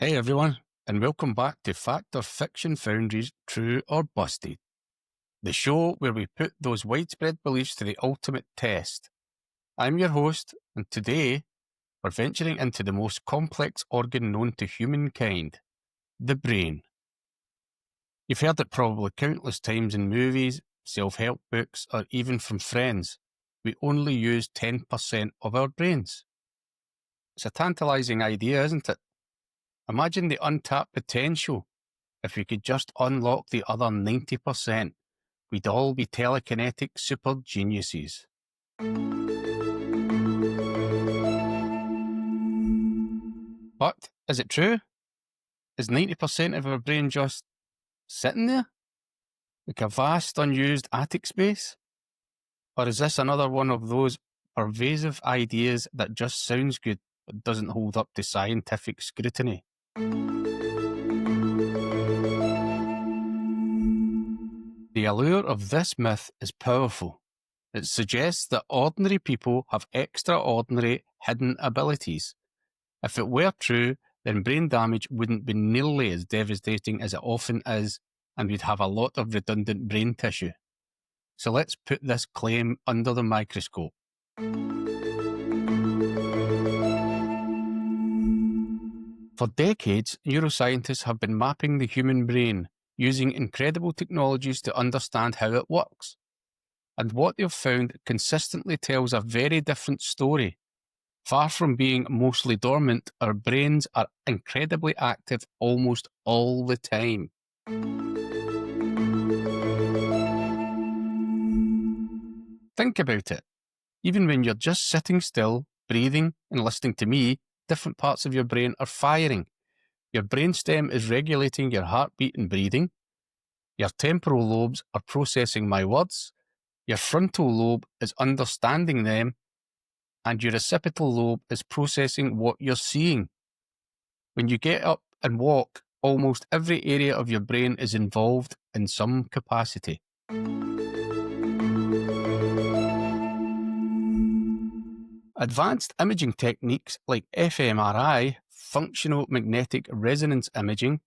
Hey everyone, and welcome back to Fact or Fiction Foundry's True or Busted, the show where we put those widespread beliefs to the ultimate test. I'm your host, and today we're venturing into the most complex organ known to humankind, the brain. You've heard it probably countless times in movies, self-help books, or even from friends. We only use 10% of our brains. It's a tantalizing idea, isn't it? Imagine the untapped potential. If we could just unlock the other 90%, we'd all be telekinetic super geniuses. But is it true? Is 90% of our brain just sitting there? Like a vast unused attic space? Or is this another one of those pervasive ideas that just sounds good but doesn't hold up to scientific scrutiny? The allure of this myth is powerful. It suggests that ordinary people have extraordinary hidden abilities. If it were true, then brain damage wouldn't be nearly as devastating as it often is, and we'd have a lot of redundant brain tissue. So let's put this claim under the microscope. For decades, neuroscientists have been mapping the human brain using incredible technologies to understand how it works. And what they've found consistently tells a very different story. Far from being mostly dormant, our brains are incredibly active almost all the time. Think about it. Even when you're just sitting still, breathing, and listening to me, different parts of your brain are firing. Your brainstem is regulating your heartbeat and breathing. Your temporal lobes are processing my words. Your frontal lobe is understanding them, and your occipital lobe is processing what you're seeing. When you get up and walk, almost every area of your brain is involved in some capacity. Advanced imaging techniques like fMRI, functional magnetic resonance imaging,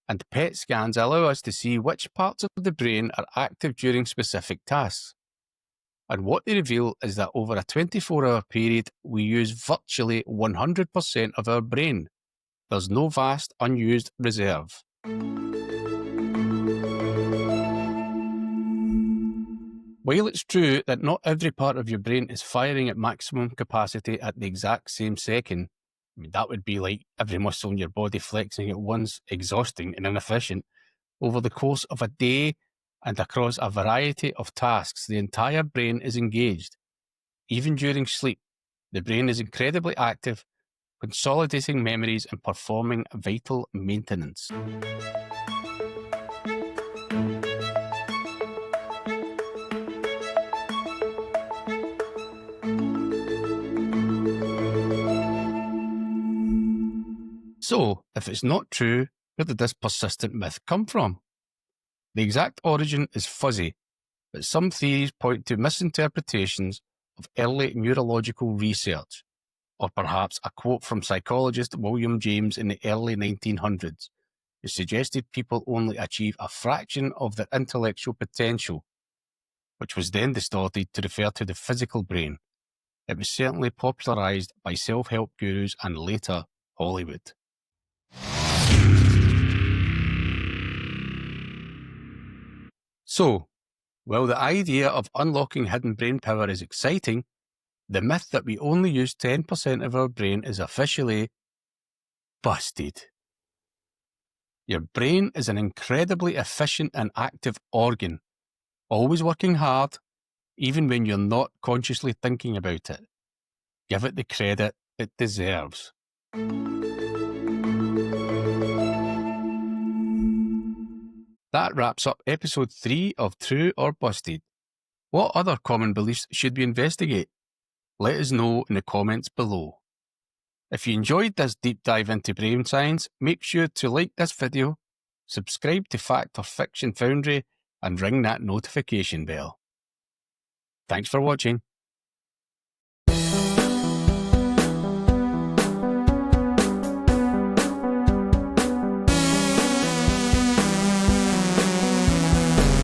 and PET scans allow us to see which parts of the brain are active during specific tasks. And what they reveal is that over a 24-hour period, we use virtually 100% of our brain. There's no vast, unused reserve. While it's true that not every part of your brain is firing at maximum capacity at the exact same second, that would be like every muscle in your body flexing at once, exhausting and inefficient. Over the course of a day and across a variety of tasks, the entire brain is engaged. Even during sleep, the brain is incredibly active, consolidating memories and performing vital maintenance. So, if it's not true, where did this persistent myth come from? The exact origin is fuzzy, but some theories point to misinterpretations of early neurological research, or perhaps a quote from psychologist William James in the early 1900s, who suggested people only achieve a fraction of their intellectual potential, which was then distorted to refer to the physical brain. It was certainly popularized by self-help gurus and later Hollywood. So, while the idea of unlocking hidden brain power is exciting, the myth that we only use 10% of our brain is officially busted. Your brain is an incredibly efficient and active organ, always working hard, even when you're not consciously thinking about it. Give it the credit it deserves. That wraps up episode 3 of True or Busted. What other common beliefs should we investigate? Let us know in the comments below. If you enjoyed this deep dive into brain science, make sure to like this video, subscribe to Fact or Fiction Foundry, and ring that notification bell. Thanks for watching.